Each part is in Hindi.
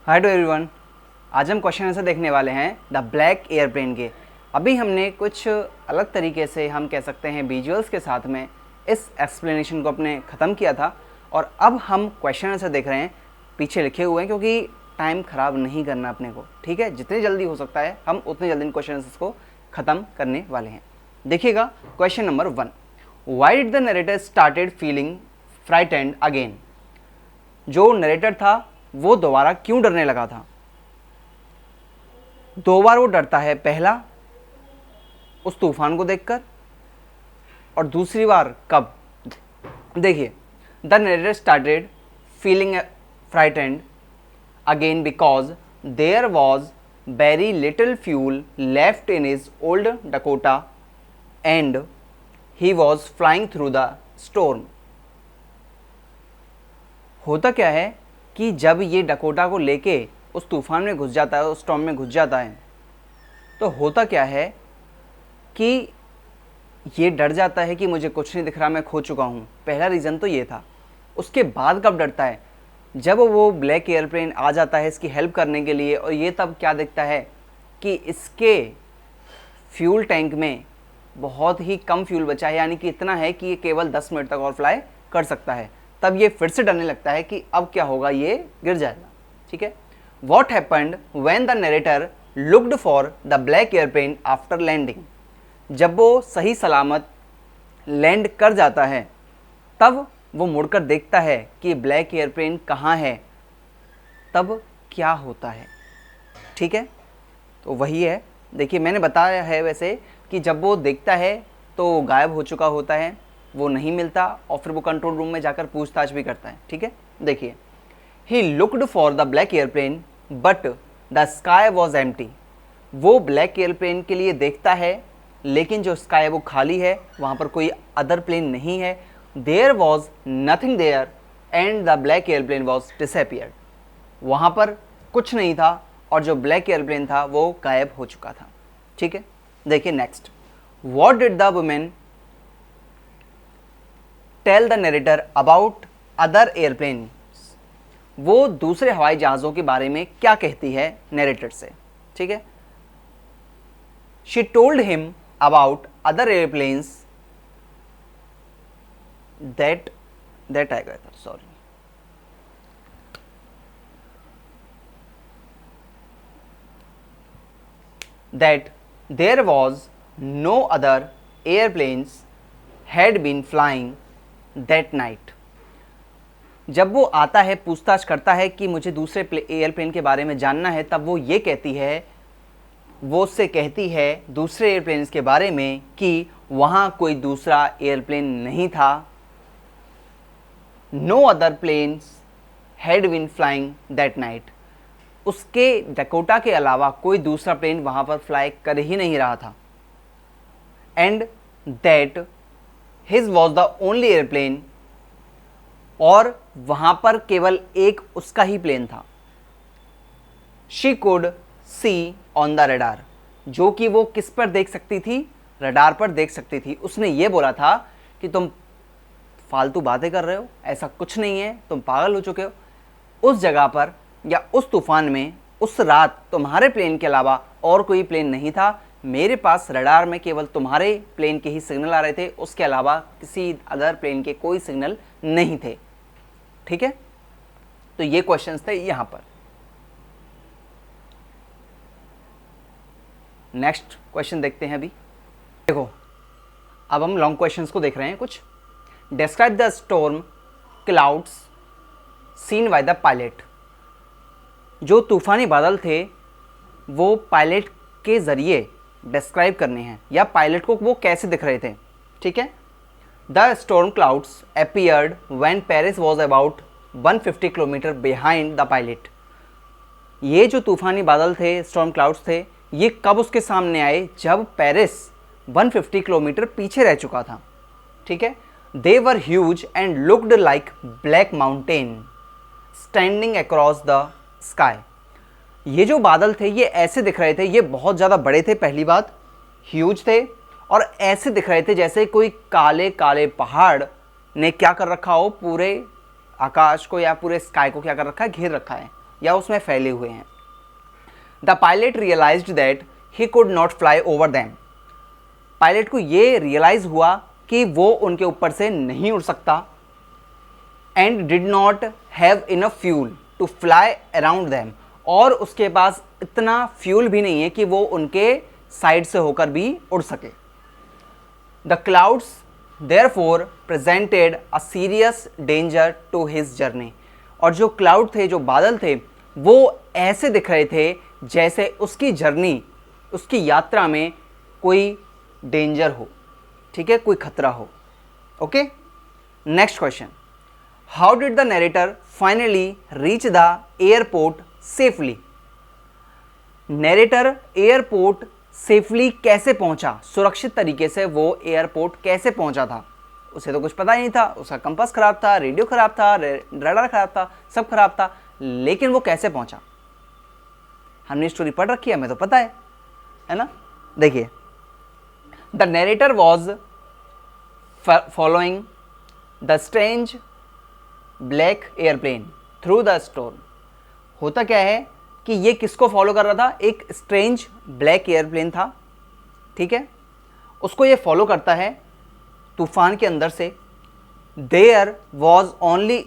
Hi to everyone. आज हम क्वेश्चन आंसर देखने वाले हैं द ब्लैक एयरप्लेन के। अभी हमने कुछ अलग तरीके से हम कह सकते हैं विजुअल्स के साथ में इस एक्सप्लेनेशन को अपने ख़त्म किया था और अब हम क्वेश्चन आंसर देख रहे हैं। पीछे लिखे हुए हैं क्योंकि टाइम ख़राब नहीं करना अपने को, ठीक है। जितनी जल्दी हो सकता है हम उतनी जल्दी इन क्वेश्चन आंसर्स को ख़त्म करने वाले हैं। देखिएगा question number 1, why did the narrator started feeling frightened again. जो नरेटर था वो दोबारा क्यों डरने लगा था। दो बार वो डरता है, पहला उस तूफान को देखकर और दूसरी बार कब। देखिए, the narrator started feeling frightened again because there was very little fuel left in his old Dakota and he was flying through the storm. होता क्या है कि जब ये डकोटा को लेके उस तूफान में घुस जाता है, उस स्टॉर्म में घुस जाता है, तो होता क्या है कि ये डर जाता है कि मुझे कुछ नहीं दिख रहा, मैं खो चुका हूँ। पहला रीज़न तो ये था। उसके बाद कब डरता है, जब वो ब्लैक एयरप्लेन आ जाता है इसकी हेल्प करने के लिए, और ये तब क्या दिखता है कि इसके फ्यूल टैंक में बहुत ही कम फ्यूल बचा है, यानी कि इतना है कि ये केवल 10 मिनट तक और फ्लाई कर सकता है। तब ये फिर से डरने लगता है कि अब क्या होगा, ये गिर जाएगा, ठीक है। What happened when the narrator looked for the black airplane after landing. जब वो सही सलामत लैंड कर जाता है तब वो मुड़कर देखता है कि ब्लैक एयरप्लेन कहाँ है, तब क्या होता है, ठीक है। तो वही है। देखिए, मैंने बताया है वैसे कि जब वो देखता है तो गायब हो चुका होता है, वो नहीं मिलता और फिर वो कंट्रोल रूम में जाकर पूछताछ भी करता है, ठीक है। देखिए, he looked for the black airplane but the sky was empty. वो ब्लैक एयरप्लेन के लिए देखता है लेकिन जो स्काई है वो खाली है, वहाँ पर कोई अदर प्लेन नहीं है। There was nothing there and the black airplane was disappeared. वहाँ पर कुछ नहीं था और जो ब्लैक एयरप्लेन था वो गायब हो चुका था, ठीक है। देखिए next, what did the women tell the narrator about other airplane. वो दूसरे हवाई जहाज़ों के बारे में क्या कहती है नरेटर से, ठीक है। She told him about other airplanes that आ गया था, sorry, that there was no other airplanes had been flying that night. जब वो आता है, पूछताछ करता है कि मुझे दूसरे एयरप्लेन के बारे में जानना है, तब वो ये कहती है, वो उससे कहती है दूसरे एयरप्लेन के बारे में कि वहाँ कोई दूसरा एयरप्लेन नहीं था। No other planes had been flying that night. उसके डकोटा के अलावा कोई दूसरा प्लेन वहाँ पर फ्लाई कर ही नहीं रहा था। And that his was the only airplane, और वहाँ पर केवल एक उसका ही प्लेन था। She could see on the radar, जो कि वो किस पर देख सकती थी, रडार पर देख सकती थी। उसने ये बोला था कि तुम फालतू बातें कर रहे हो, ऐसा कुछ नहीं है, तुम पागल हो चुके हो। उस जगह पर या उस तूफान में उस रात तुम्हारे प्लेन के अलावा और कोई प्लेन नहीं था। मेरे पास रडार में केवल तुम्हारे प्लेन के ही सिग्नल आ रहे थे, उसके अलावा किसी अदर प्लेन के कोई सिग्नल नहीं थे, ठीक है। तो ये क्वेश्चंस थे यहां पर। नेक्स्ट क्वेश्चन देखते हैं। अभी देखो, अब हम लॉन्ग क्वेश्चंस को देख रहे हैं कुछ। Describe the storm clouds seen by the pilot. जो तूफानी बादल थे वो पायलट के जरिए डिस्क्राइब करने हैं, या पायलट को वो कैसे दिख रहे थे, ठीक है। The storm clouds appeared when Paris was about 150 kilometre behind the pilot. ये जो तूफानी बादल थे, स्टॉर्म क्लाउड्स थे, ये कब उसके सामने आए, जब पेरिस 150 किलोमीटर पीछे रह चुका था, ठीक है। They were huge and looked like black mountain standing across the sky. ये जो बादल थे ये ऐसे दिख रहे थे, ये बहुत ज़्यादा बड़े थे, पहली बात ह्यूज थे, और ऐसे दिख रहे थे जैसे कोई काले काले पहाड़ ने क्या कर रखा हो, पूरे आकाश को या पूरे स्काई को क्या कर रखा है, घेर रखा है। या उसमें फैले हुए हैं। The pilot realised that he could not fly over them. Pilot को ये रियलाइज हुआ कि वो उनके ऊपर से नहीं उड़ सकता। And did not have enough fuel to fly around them, और उसके पास इतना फ्यूल भी नहीं है कि वो उनके साइड से होकर भी उड़ सके। The clouds therefore presented a serious danger to his journey. और जो क्लाउड थे, जो बादल थे, वो ऐसे दिख रहे थे जैसे उसकी जर्नी, उसकी यात्रा में कोई डेंजर हो, ठीक है, कोई खतरा हो। Okay, next question, how did the narrator finally reach the airport safely. Narrator airport safely कैसे पहुंचा, सुरक्षित तरीके से वो एयरपोर्ट कैसे पहुंचा था। उसे तो कुछ पता ही नहीं था, उसका कंपास खराब था, रेडियो खराब था, रडार खराब था, सब खराब था, लेकिन वो कैसे पहुंचा। हमने स्टोरी पढ़ रखी है, हमें तो पता है ना। देखिए, the narrator was following the strange black airplane through the storm. होता क्या है कि ये किसको फॉलो कर रहा था, एक स्ट्रेंज ब्लैक एयरप्लेन था, ठीक है, उसको ये फॉलो करता है तूफान के अंदर से। There was only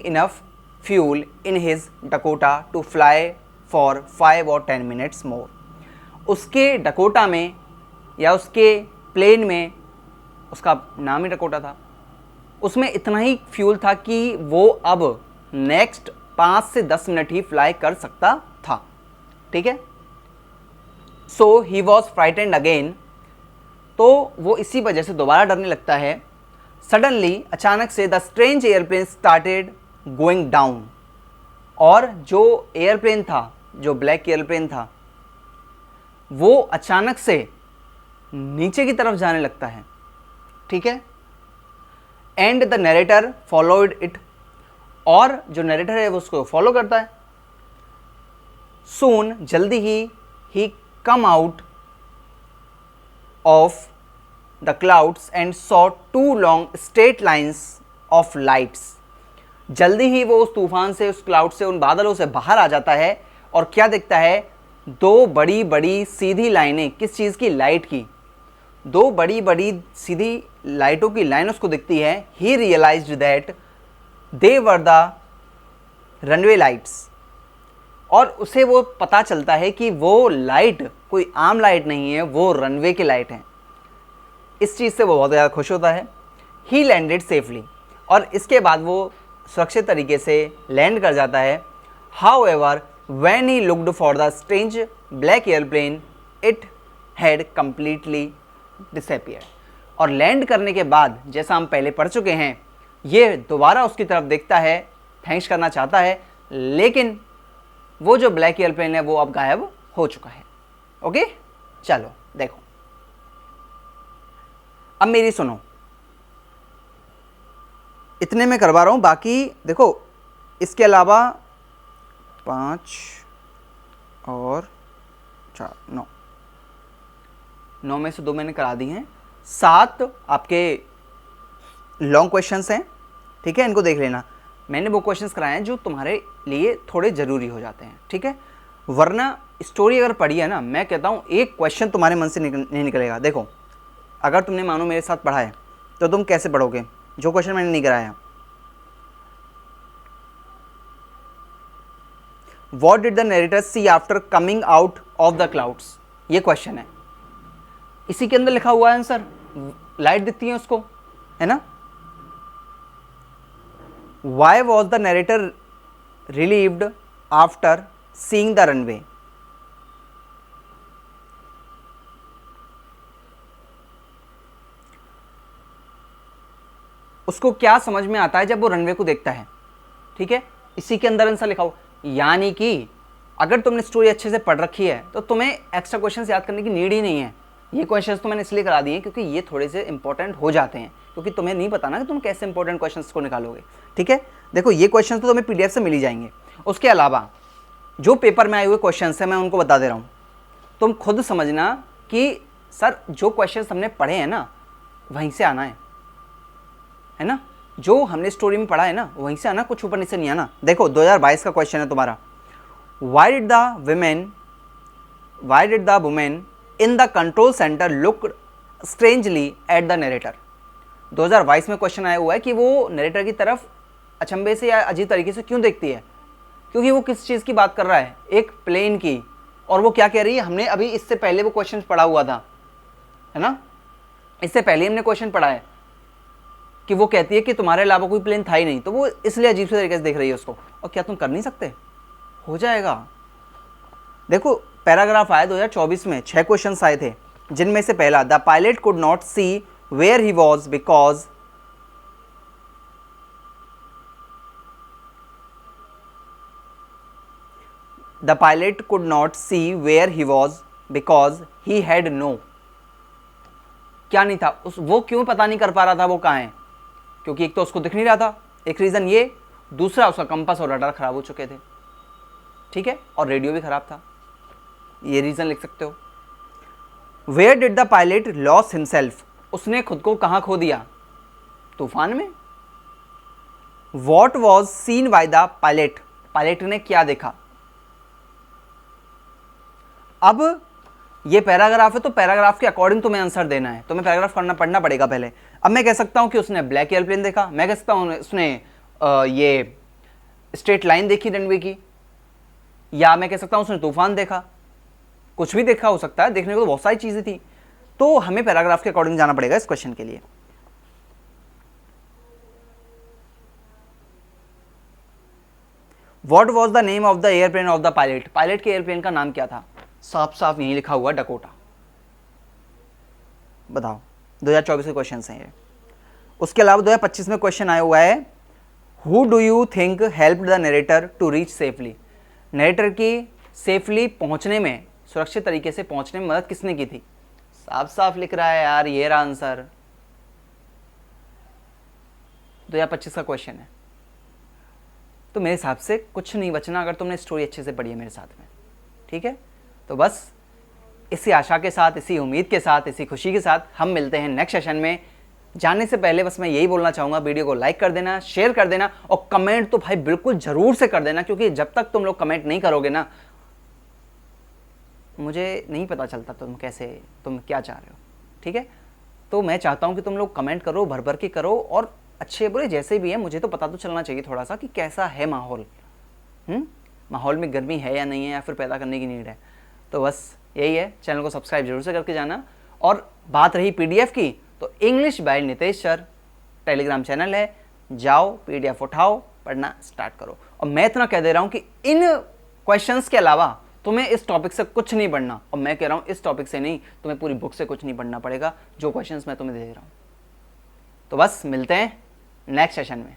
enough fuel in his Dakota to fly for 5 और 10 मिनट्स मोर। उसके डकोटा में या उसके प्लेन में, उसका नाम ही डकोटा था, उसमें इतना ही फ्यूल था कि वो अब नेक्स्ट 5 से 10 मिनट ही फ्लाई कर सकता था, ठीक है। सो ही वॉज फ्राइटेंड अगेन, तो वो इसी वजह से दोबारा डरने लगता है। सडनली, अचानक से, the strange airplane started going down, और जो एयरप्लेन था, जो ब्लैक एयरप्लेन था, वो अचानक से नीचे की तरफ जाने लगता है, ठीक है। And the narrator followed it, और जो नरेटर है वो उसको फॉलो करता है। सून, जल्दी ही come out of the clouds and saw 2 long straight lines of lights. जल्दी ही वो उस तूफान से, उस क्लाउड से, उन बादलों से बाहर आ जाता है, और क्या देखता है, 2 बड़ी बड़ी सीधी लाइनें। किस चीज़ की, लाइट की। 2 बड़ी बड़ी सीधी लाइटों की लाइन उसको दिखती है। He realised that they were the runway lights, और उसे वो पता चलता है कि वो लाइट कोई आम लाइट नहीं है, वो रनवे की लाइट है। इस चीज़ से वो बहुत ज़्यादा खुश होता है। ही लैंडेड सेफली, और इसके बाद वो सुरक्षित तरीके से लैंड कर जाता है। How ever when he looked for the strange black airplane, it had completely disappeared। और लैंड करने के बाद, जैसा हम पहले पढ़ चुके हैं, ये दोबारा उसकी तरफ देखता है, थैंक्स करना चाहता है, लेकिन वो जो ब्लैक एयरप्लेन है वो अब गायब हो चुका है। ओके, चलो देखो, अब मेरी सुनो, इतने में करवा रहा हूँ, बाकी देखो इसके अलावा 5 और 4, 9 में से 2 मैंने करा दी हैं। 7 आपके लॉन्ग क्वेश्चंस हैं, ठीक है, इनको देख लेना। मैंने वो क्वेश्चंस कराए हैं जो तुम्हारे लिए थोड़े ज़रूरी हो जाते हैं, ठीक है, वरना स्टोरी अगर पढ़ी है ना, मैं कहता हूँ एक क्वेश्चन तुम्हारे मन से नहीं निकलेगा। देखो, अगर तुमने मानो मेरे साथ पढ़ा है तो तुम कैसे पढ़ोगे, जो क्वेश्चन मैंने नहीं कराया। What did the narrator see after coming out of the clouds? ये क्वेश्चन है, इसी के अंदर लिखा हुआ है आंसर, लाइट दिखती है उसको, है ना। Why was the narrator relieved after seeing the runway? उसको क्या समझ में आता है जब वो रनवे को देखता है, ठीक है, इसी के अंदर आंसर लिखा हुआ। यानी कि अगर तुमने स्टोरी अच्छे से पढ़ रखी है तो तुम्हें एक्स्ट्रा क्वेश्चंस याद करने की नीड ही नहीं है। ये क्वेश्चंस तो मैंने इसलिए करा दिए क्योंकि ये थोड़े से इंपॉर्टेंट हो जाते हैं, क्योंकि तुम्हें नहीं पता ना कि तुम कैसे इंपॉर्टेंट क्वेश्चंस को निकालोगे, ठीक है। देखो, ये क्वेश्चंस तो तुम्हें पीडीएफ से मिल ही जाएंगे। उसके अलावा जो पेपर में आए हुए क्वेश्चंस हैं मैं उनको बता दे रहा हूँ, तुम खुद समझना कि सर जो क्वेश्चंस हमने पढ़े हैं ना वहीं से आना है ना। जो हमने स्टोरी में पढ़ा है ना वहीं से आना, कुछ ऊपर नीचे नहीं आना। देखो 2022 का क्वेश्चन है तुम्हारा, why did the women in the control centre look strangely at the narrator. 2022 में क्वेश्चन आया हुआ है कि वो नरेटर की तरफ अचंभे से या अजीब तरीके से क्यों देखती है, क्योंकि वो किस चीज़ की बात कर रहा है, एक प्लेन की। और वो क्या कह रही है, हमने अभी इससे पहले वो क्वेश्चन पढ़ा हुआ था, है ना, इससे पहले हमने क्वेश्चन पढ़ा है कि वो कहती है कि तुम्हारे अलावा कोई प्लेन था ही नहीं, तो वो इसलिए अजीब से तरीके से देख रही है उसको। और क्या तुम कर नहीं सकते? हो जाएगा। देखो पैराग्राफ आया 2024 में 6 क्वेश्चंस आए थे, जिनमें से पहला, the pilot could not see where he was because the pilot could not see where he was because he had no, क्या नहीं था उस, वो क्यों पता नहीं कर पा रहा था वो कहाँ है, क्योंकि एक तो उसको दिख नहीं रहा था, एक रीज़न ये, दूसरा उसका कंपास और रडार खराब हो चुके थे, ठीक है, और रेडियो भी खराब था, ये रीज़न लिख सकते हो। Where did the pilot loss himself, उसने खुद को कहाँ खो दिया, तूफान में। What was seen by the pilot, pilot ने क्या देखा। अब ये पैराग्राफ है तो पैराग्राफ के अकॉर्डिंग तुम्हें आंसर देना है, तुम्हें पैराग्राफ पढ़ना पड़ेगा पहले। अब मैं कह सकता हूं कि उसने ब्लैक एयरप्लेन देखा, मैं कह सकता हूं उसने ये स्ट्रेट लाइन देखी रनवे की, या मैं कह सकता हूं उसने तूफान देखा, कुछ भी देखा हो सकता है, देखने को तो बहुत सारी चीजें थी। तो हमें पैराग्राफ के अकॉर्डिंग जाना पड़ेगा इस क्वेश्चन के लिए। What was the name of the airplane of the pilot, pilot के एयरप्लेन का नाम क्या था, साफ साफ यहीं लिखा हुआ डकोटा। बताओ 2024 के क्वेश्चन हैं ये। उसके अलावा 2025 में क्वेश्चन आया हुआ है, who do you think help the narrator to reach safely, narrator की सेफली पहुंचने में, सुरक्षित तरीके से पहुंचने में मदद किसने की थी। साफ साफ लिख रहा है यार, ये रहा आंसर, 2025 का क्वेश्चन है। तो मेरे हिसाब से कुछ नहीं बचना अगर तुमने स्टोरी अच्छे से पढ़ी है मेरे साथ में, ठीक है। तो बस इसी आशा के साथ, इसी उम्मीद के साथ, इसी खुशी के साथ हम मिलते हैं नेक्स्ट सेशन में। जाने से पहले बस मैं यही बोलना चाहूँगा, वीडियो को लाइक कर देना, शेयर कर देना, और कमेंट तो भाई बिल्कुल ज़रूर से कर देना, क्योंकि जब तक तुम लोग कमेंट नहीं करोगे ना, मुझे नहीं पता चलता तुम क्या चाह रहे हो, ठीक है। तो मैं चाहता हूँ कि तुम लोग कमेंट करो, भर भर के करो, और अच्छे बुरे जैसे भी हैं, मुझे तो पता तो चलना चाहिए थोड़ा सा कि कैसा है माहौल, माहौल में गर्मी है या नहीं है, या फिर पैदा करने की नीड है। तो बस यही है, चैनल को सब्सक्राइब जरूर से करके जाना। और बात रही पीडीएफ की, तो English by Nitesh sir Telegram channel है, जाओ पीडीएफ उठाओ, पढ़ना स्टार्ट करो। और मैं इतना कह दे रहा हूँ कि इन क्वेश्चंस के अलावा तुम्हें इस टॉपिक से कुछ नहीं पढ़ना, और मैं कह रहा हूँ इस टॉपिक से नहीं, तुम्हें पूरी बुक से कुछ नहीं पढ़ना पड़ेगा, जो क्वेश्चंस मैं तुम्हें दे रहा हूँ। तो बस मिलते हैं नेक्स्ट सेशन में।